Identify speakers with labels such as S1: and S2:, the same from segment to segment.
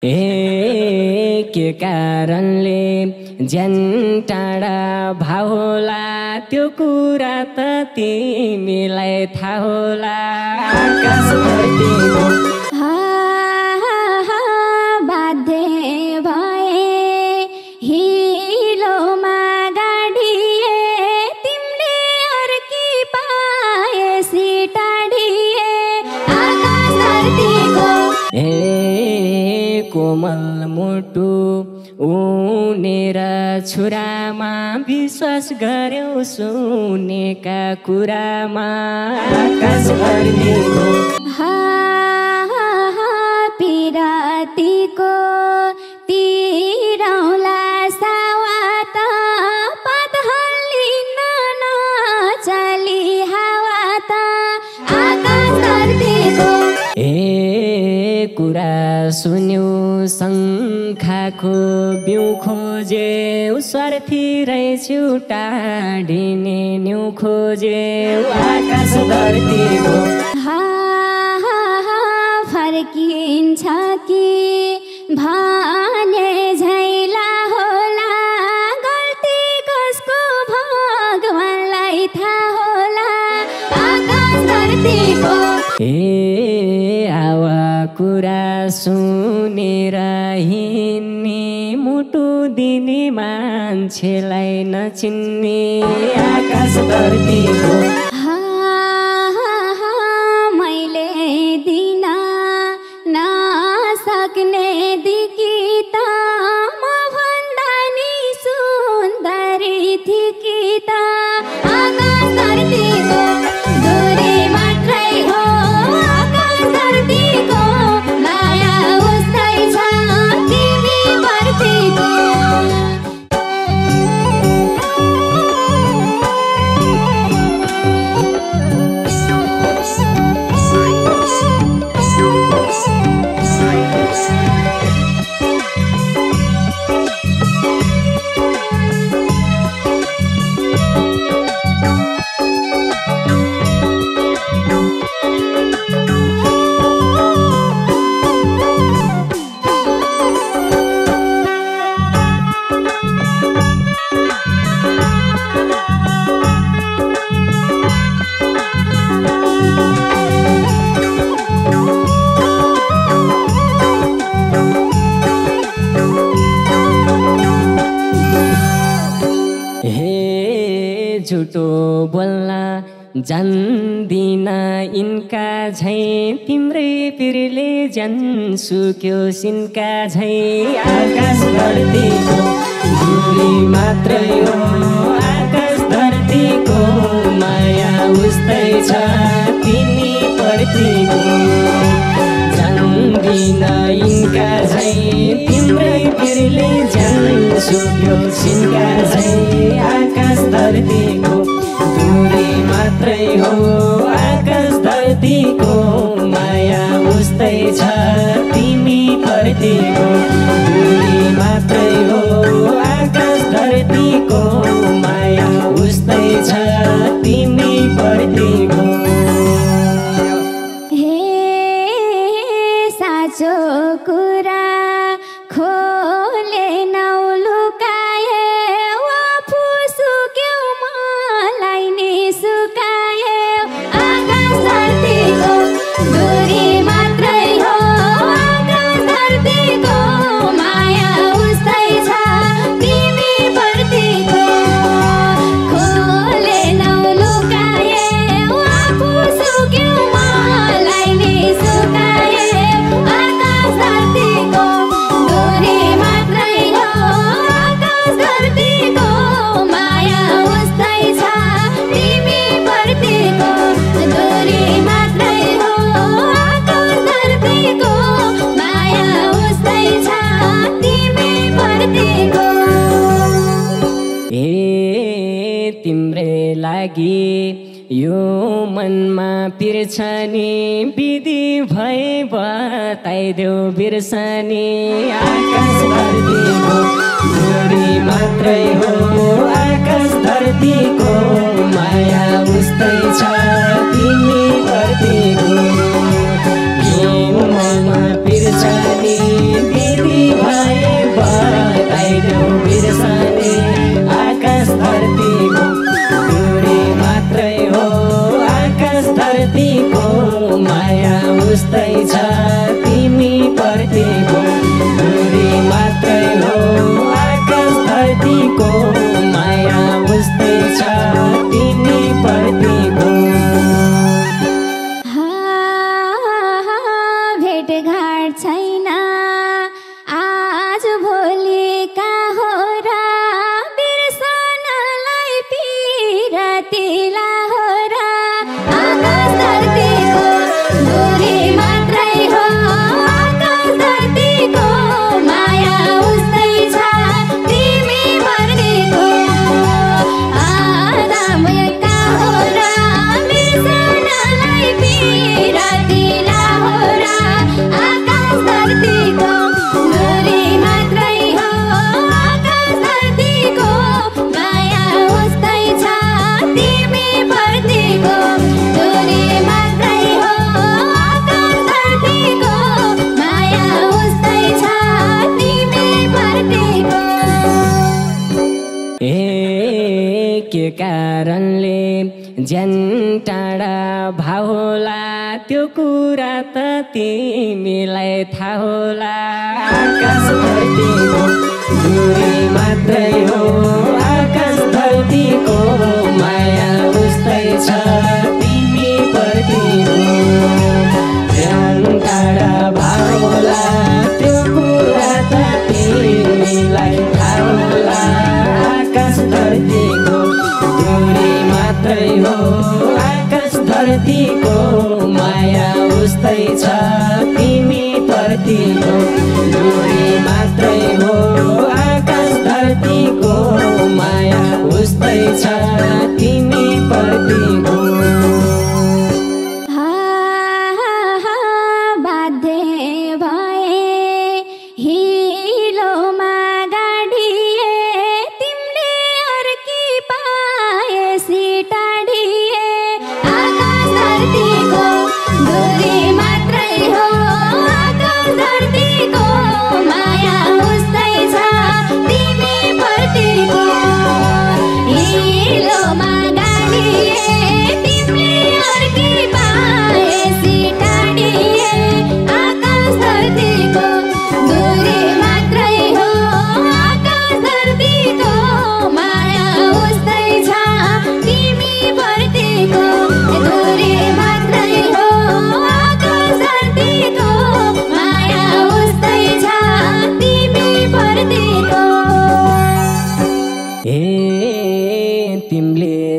S1: के कारणले ज्यान टाढा भाव होला त्यो कुरा त तिमीलाई थाहा होला। आकाश धरतीको
S2: बाध्य भए हिलोमा गाडिए तिमीले अर्की पाएसी टाढिए। आकाश धरतीको
S1: कोमल मुटु उनेर छुरामा विश्वास गर्यौ सुनेका कुरामा। आकाश धरतीको
S2: पिरातीको तिरौला सावात पदहल्लिन नचली हावात। आकाश धरतीको
S1: कुरा सुन्यौ शङ्खाको बिउ खोज्यौ स्वार्थी रहेछु टाढिने न्यु खोज्यौ। आकाश धरतीको
S2: फर्किन्छ कि भने झैला होला गल्ती कसको भगवानलाई थाहा होला। आकाश धरतीको
S1: आवा कुरा सुनेर हिँड्ने मुटु दिने मान्छेलाई नचिन्ने। आकाश धरतीको
S2: मैले दिन नसक्ने दिकी त म भन्दा नि सुन्दरी थिकी त। आकाश धरतीको दूरी मात्रै हो आकाश धरतीको माया उस्तै छ तिमी प्रतिको।
S1: झुटो बोल्न जान्दिन यिनका झैँ तिम्रै पिरले ज्यान सुक्यो सिनका झैँ। आकाश धरतीको दूरी मात्रै हो आकाश धरतीको माया उस्तै छ तिमी प्रतिको। जान्दिन यिनका झैँ तिम्रै पिरले ज्यान सुक्यो सिनका झैँ। आकाश धरतीको दूरी मात्रै हो आकाश धरतीको माया उस्तै छ तिमी प्रतिको। दूरी मात्रै हो आकाश धरतीको माया उस्तै छ तिमी प्रतिको।
S2: साँचो कुरा खोले नौलुकाए आफू सुक्यौ मलाई नि सुकाए। आकाश धरतीको दूरी मात्रै हो आकाश धरतीको माया उस्तै छ तिमी प्रतिको। खोले नौलुकाए आफू सुक्यौ मलाई नि सुकाए। आकाश धरतीको दूरी मात्रै हो आकाश धरतीको माया उस्तै छ तिमी प्रतिको। दूरी मात्रै हो आकाश धरतीको माया उस्तै छ तिमी प्रतिको।
S1: तिम्रै लागि यो मनमा पिर्छनी विधि भए बताइदेऊ बिर्सनी। आकाश धरतीको दूरी मात्रै हो आकाश धरतीको माया उस्तै छ तिमी प्रतिको। यो मनमा पिर्छनी कारणले ज्यान टाढा भाव होला त्यो कुरा त तिमीलाई थाहा होला आकाश धरतीको दूरी मात्रै हो आकाश धरतीको माया उस्तै छ तिमी प्रतिको ज्यान टाढा भाव होला त्यो कुरा त तिमीलाई थाहा होला आकाश धरतीको दूरी मात्रै हो आकाश धरतीको माया उस्तै छ तिमी प्रतिको दूरी मात्रै हो आकाश धरतीको माया उस्तै छ तिमी प्रतिको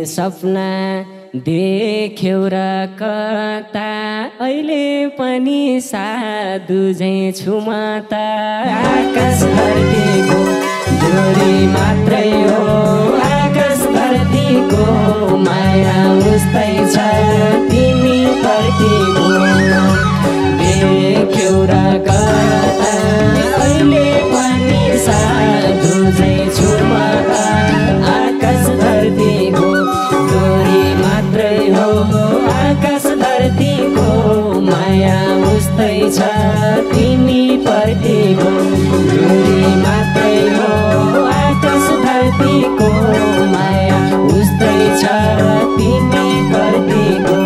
S1: सपना देख्यौ र कता अहिले पनि साधु झैँ छु म त आकाश धरतीको दूरी मात्रै हो आकाश धरतीको माया उस्तै छ तिमी प्रतिको देख्यौ र कता अहिले पनि साधु झैँ छु म त आकाश धरतीको दूरी मात्रै हो आकाश धरतीको माया उस्तै छ तिमी प्रतिको दूरी मात्रै हो आकाश धरतीको माया उस्तै छ तिमी प्रतिको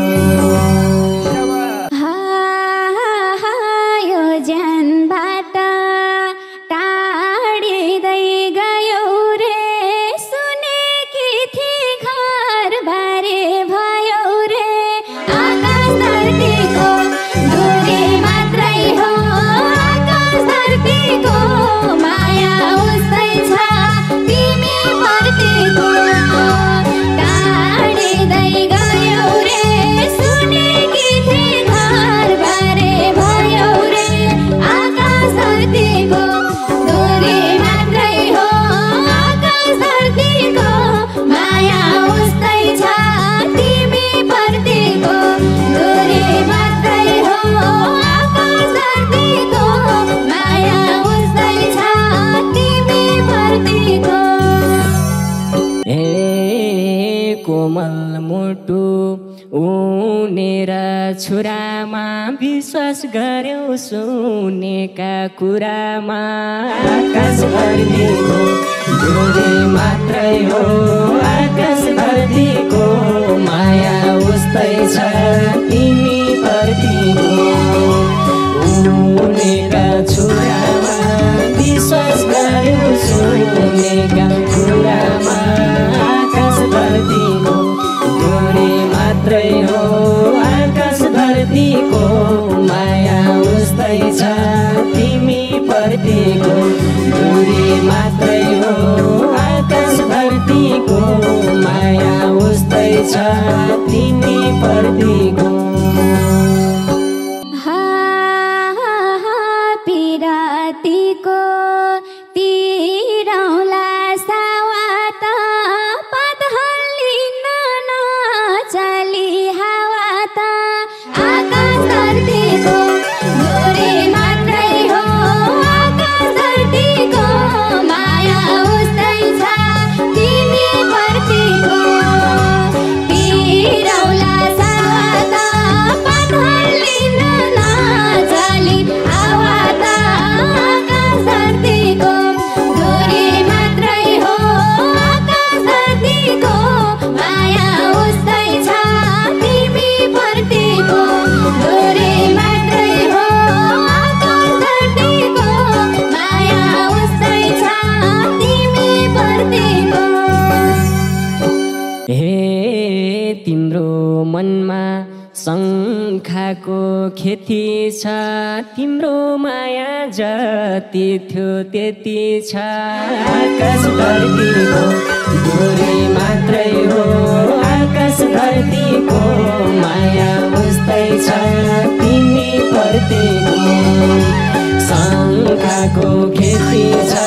S1: कोमल मुटु उनेर छुरामा विश्वास गर्यौ सुनेका कुरामा आकाश धरतीको दूरी मात्रै हो आकाश धरतीको माया उस्तै छ तिमी प्रतिको उनेर छुरामा विश्वास गर्यौ सुनेका कुरामा आकाश धरतीको दूरी मात्रै हो आकाश धरतीको माया उस्तै छ तिमी प्रतिको दूरी मात्रै हो आकाश धरतीको माया उस्तै छ तिमी प्रतिको
S2: पिरातीको तिरौला सावात पदहल्लिन नचली हावा त आकाश धरतीको दूरी मात्रै हो आकाश धरतीको माया उस्तै छ तिमी प्रतिको तिरौला सावात पदहल्लिन नचली हावा त आकाश धरतीको दूरी मात्रै
S1: खेती छ तिम्रो माया जति थियो त्यति छ आकाश धरतीको दूरी मात्रै हो आकाश धरतीको माया उस्तै छ तिमी प्रतिको शङ्खाको खेती छ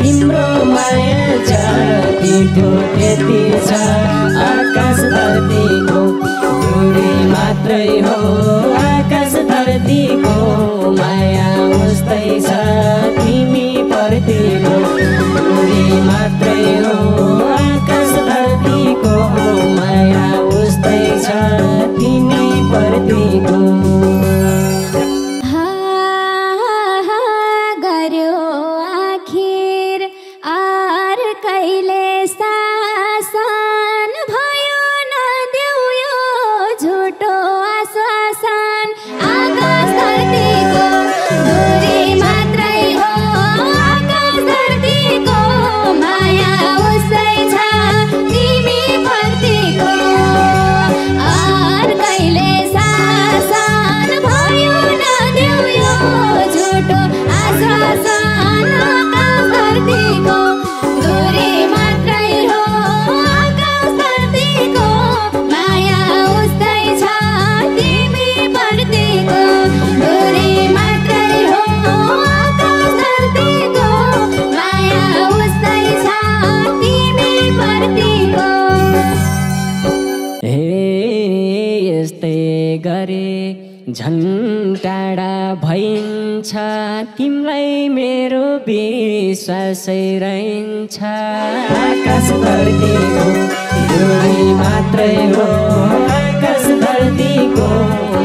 S1: तिम्रो माया जति थियो त्यति छ आकाश धरतीको दूरी मात्रै हो आकाश धरतीको माया उस्तै छ तिमी प्रतिको दूरी मात्रै हो आकाश धरतीको माया उस्तै छ तिमी प्रतिको झन् टाढा भइन्छ तिमीलाई मेरो विश्वासै रहन्छ आकाश धरतीको दूरी मात्रै हो आकाश धरतीको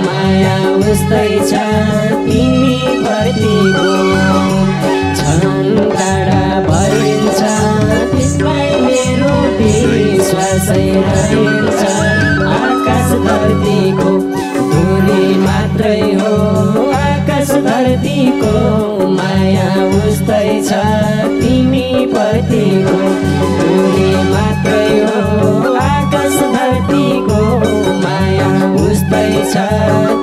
S1: माया उस्तै छ तिमी प्रतिको झन् टाढा भइन्छ तिमीलाई मेरो विश्वासै रहन्छ आकाश धरतीको दूरी मात्रै हो आकाश धरतीको माया उस्तै छ तिमी प्रतिको दूरी मात्रै हो आकाश धरतीको माया उस्तै छ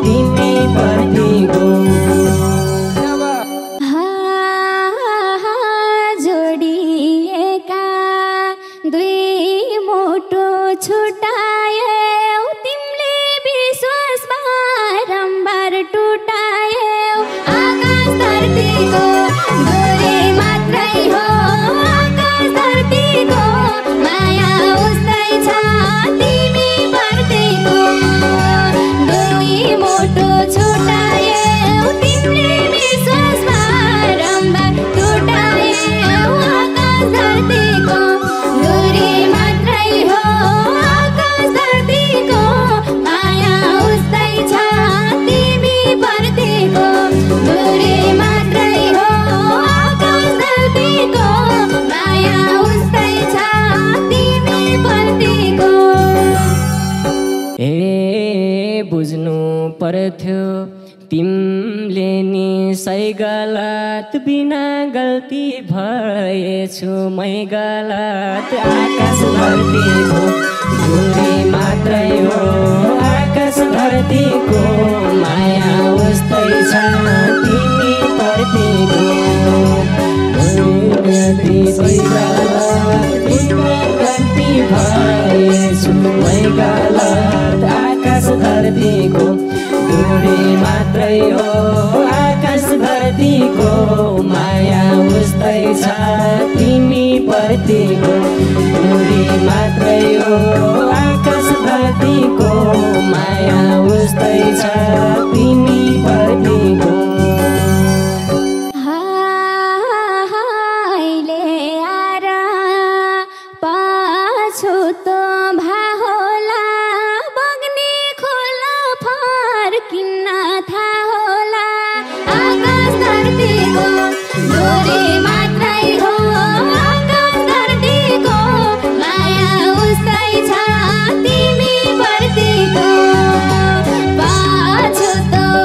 S1: तिमी प्रतिको
S2: जोडिएका दुई मुटु छुटाए टुटायो आकाश धरतीको दूरी मात्रै हो आकाश धरतीको माया उस्तै छ तिमी प्रतिको दुई मुटु छुटायो तिमीले विश्वास बारम्बार टुटायो आकाश धरतीको दूरी मात्रै हो आकाश धरतीको माया उस्तै छ प्रतिको दूरी मात्रै हो आकाश धरतीको माया उस्तै छ तिमी प्रतिको
S1: बुझ्नु पर्थ्यो तिमीले नि सही गलत बिना गल्ती भएछु मै गलत आकाश धरतीको दूरी मात्रै हो आकाश धरतीको माया उस्तै छ तिमी प्रतिको गल्ती भएछु मै गलत आकाश धरतीको दूरी मात्रै हो आकाश धरतीको माया उस्तै छ तिमी प्रतिको दूरी मात्रै हो आकाश धरतीको माया उस्तै छ तिमी प्रतिको
S2: पाछो तो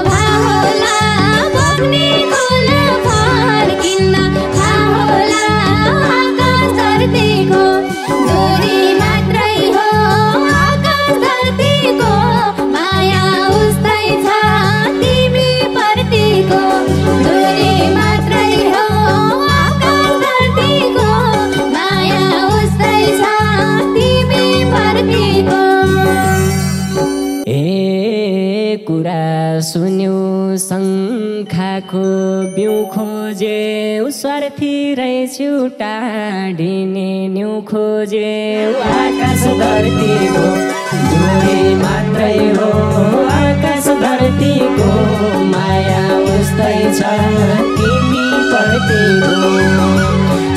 S2: भाहोला
S1: स्वार्थी रहेछु टाढिने न्यु खोज्यौ आकाश धरतीको दूरी मात्रै हो आकाश धरतीको माया उस्तै छ तिमी प्रतिको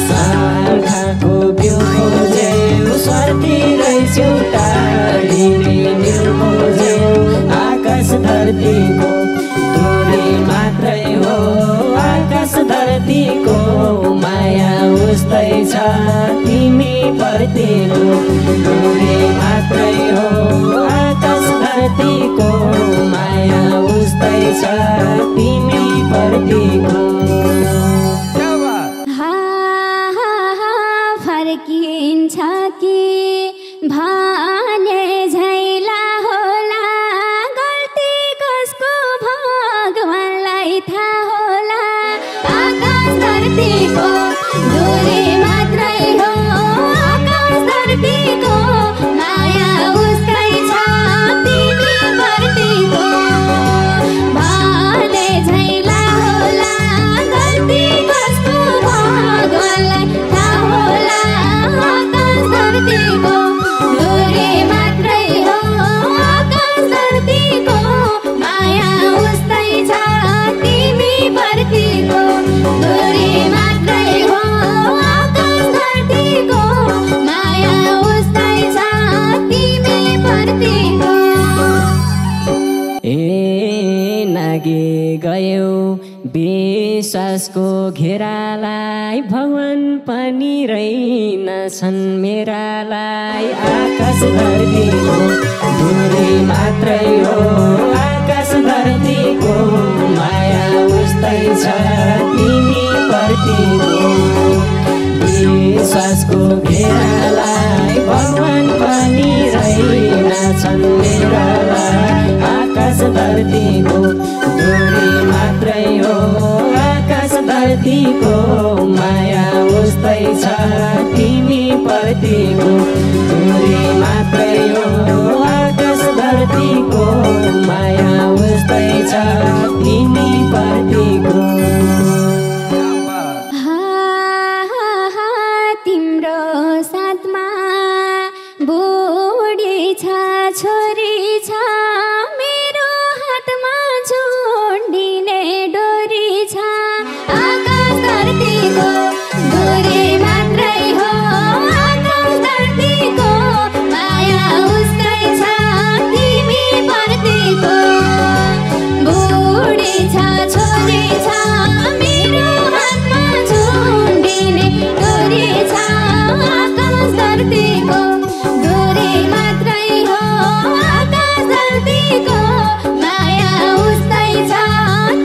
S1: शाखाको बिउ खोज्यौ स्वार्थी रहेछु टाढिने न्यु खोज्यौ आकाश धरतीको दूरी मात्रै हो आकाश धरतीको माया उस्तै छ तिमी प्रतिको दूरी मात्रै हो आकाश धरतीको माया उस्तै छ तिमी प्रतिको
S2: फर्किन्छ कि भने झैला होला गल्ती कसको भगवानलाई थाहा होला आकाश धरतीको दूरी मात्रै हो आकाश धरतीको माया उस्तै छ तिमी प्रतिको भने झैला होला गल्ती कसको भगवानलाई थाहा होला आकाश धरतीको दूरी मात्रै हो आकाश धरतीको माया उस्तै छ तिमी प्रतिको दूरी मात्रै हो आकाश धरतीको माया उस्तै छ तिमी प्रतिको
S1: ए नागे गयौ विश्वासको घेरालाई भगवान पनि रहेनछन् मेरालाई आकाश धरतीको दूरी मात्रै हो आकाश धरतीको माया उस्तै छ तिमी प्रतिको विश्वासको घेरालाई भगवान पनि रहेनछन् मेरालाई आकाश धरतीको दूरी मात्रै हो आकाश धरतीको माया उस्तै छ तिमी प्रतिको दूरी मात्रै हो आकाश धरतीको माया उस्तै छ तिमी प्रतिको
S2: तिम्रो साथमा बुढी छ छोरी छ मेरो हातमा झुन्डिने डोरी छ आकाश धरतीको दूरी मात्रै हो आकाश धरतीको माया उस्तै छ तिमी प्रतिको बुढी छ छोरी छ मेरो हातमा झुन्डिने डोरी छ आकाश धरतीको दूरी मात्रै हो आकाश धरतीको माया उस्तै छ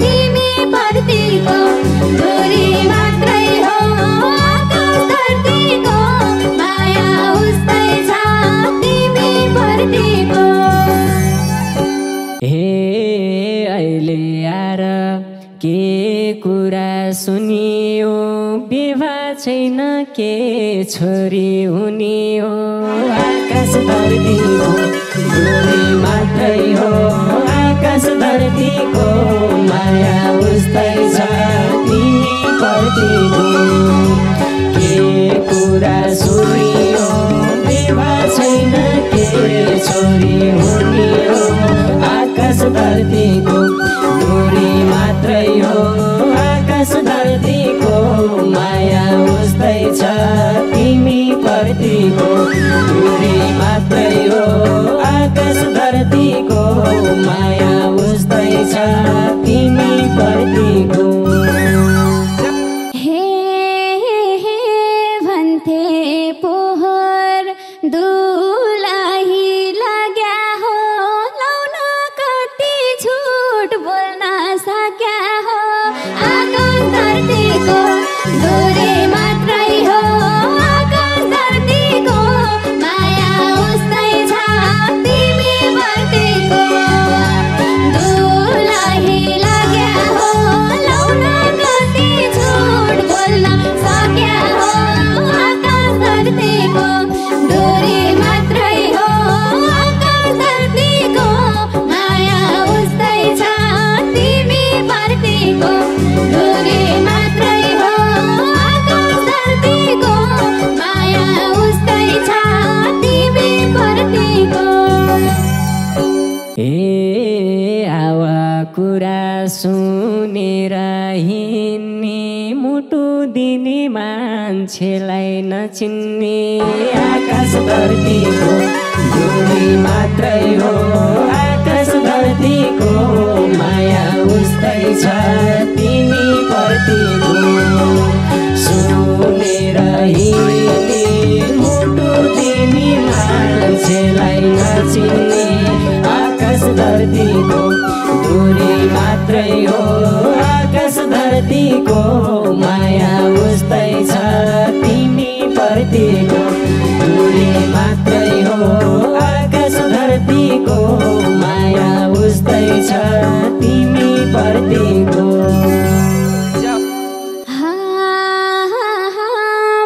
S2: तिमी प्रतिको दूरी मात्रै हो आकाश धरतीको माया उस्तै छ तिमी प्रतिको
S1: हे अहिले आएर के कुरा सुनियो विवाह छैन के छोरी हुने हो आकाश धरतीको दूरी मात्रै हो आकाश धरतीको माया उस्तै छ तिमी प्रतिको के कुरा सुनियो विवाह छैन के छोरी हुने हो आकाश धरतीको दूरी मात्रै हो आकाश धरतीको माया उस्तै छ तिमी प्रतिको दूरी मात्रै हो आकाश धरतीको माया उस्तै छ तिमी प्रतिको
S2: भन्थे पोहर दुलाही लाग्या हो लाउन कति झुट बोल्न सक्या हो
S1: मुटु दिने मान्छेलाई नचिन्ने आकाश धरतीको दूरी मात्रै हो आकाश धरतीको माया उस्तै छ तिमी प्रतिको सुनेर हिँड्ने मुटु दिने मान्छेलाई नचिन्ने आकाश धरतीको दूरी मात्रै हो आकाश धरतीको माया उस्तै छ तिमी प्रतिको दूरी मात्रै हो आकाश धरतीको माया उस्तै छ तिमी प्रतिको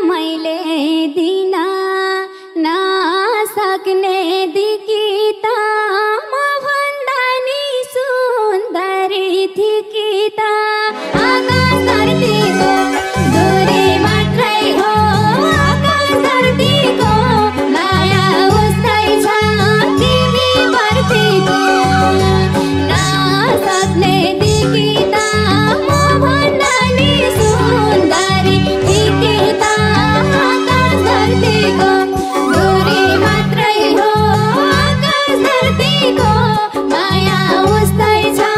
S2: मैले दिन नसक्ने दिकिता म भन्दा नि सुन्दरी थिकिता आकाश धरतीको दूरी मात्रै हो आकाश धरतीको माया उस्तै छ तिमी प्रतिको नसक्ने दिकिता म भन्दा नि सुन्दरी थिकिता आकाश धरतीको दूरी मात्रै हो आकाश धरतीको माया उस्तै छ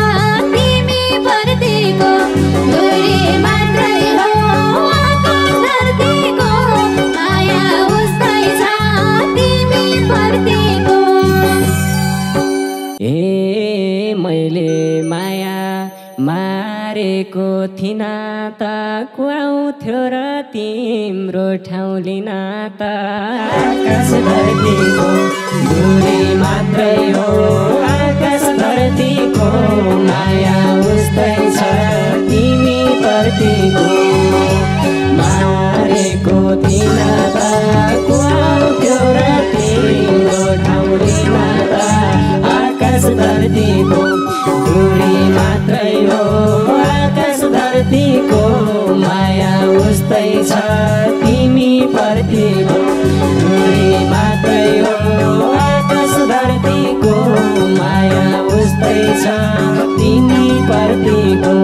S2: तिमी प्रतिको दूरी मात्रै हो आकाश धरतीको माया उस्तै छ तिमी प्रतिको
S1: मैले माया मारेको थिइन त कुआउँथ्यो र तिम्रो ठाउँ लिन त आकाश धरतीको दूरी मात्रै हो आकाश धरतीको माया उस्तै छ तिमी प्रतिको मारेको थिइन त कुआउँथ्यो र तिम्रो ठाउँ लिन त आकाश धरतीको दूरी मात्रै हो आकाश धरतीको माया उस्तै छ तिमी प्रतिको दूरी मात्रै हो आकाश धरतीको माया उस्तै छ तिमी प्रतिको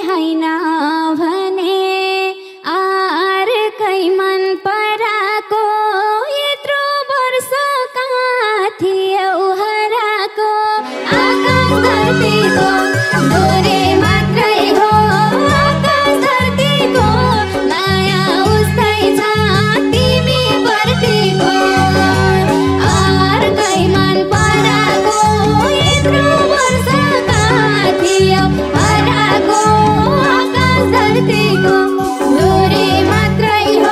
S2: हैन भने अर्कै मन पराको यत्रो वर्षका थियौ हराको आकाश धरतीको दूरी मात्रै हो आकाश धरतीको माया उस्तै छ तिमी प्रतिको अर्कै मन पराको यत्रो वर्षका थियौ हराको आकाश धरतीको दूरी मात्रै हो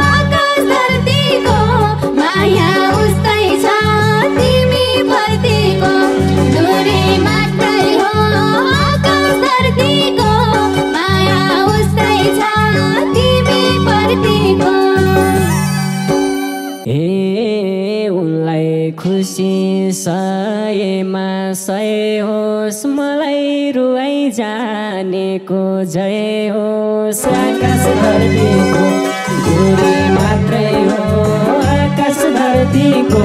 S2: आकाश धरतीको माया उस्तै छ तिमी प्रतिको दूरी मात्रै हो आकाश धरतीको माया उस्तै छ तिमी प्रतिको
S1: उनलाई खुसी सयमा सय होस् मलाई रुवाई जानेको जय होस् आकाश धरतीको दूरी मात्रै हो आकाश धरतीको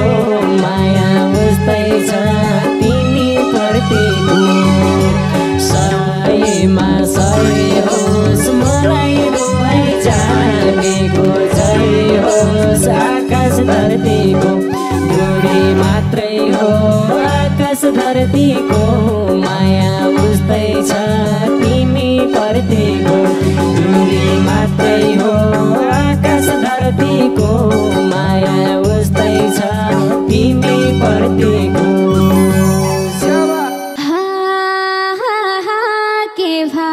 S1: माया उस्तै छ तिमी प्रतिको सयमा सय होस् मलाई रुवाई जानेको जय होस् आकाश धरतीको दूरी मात्रै हो आकाश धरतीको माया उस्तै छ तिमी प्रतिको दूरी मात्रै हो आकाश धरतीको माया उस्तै छ तिमी प्रतिको
S2: के भा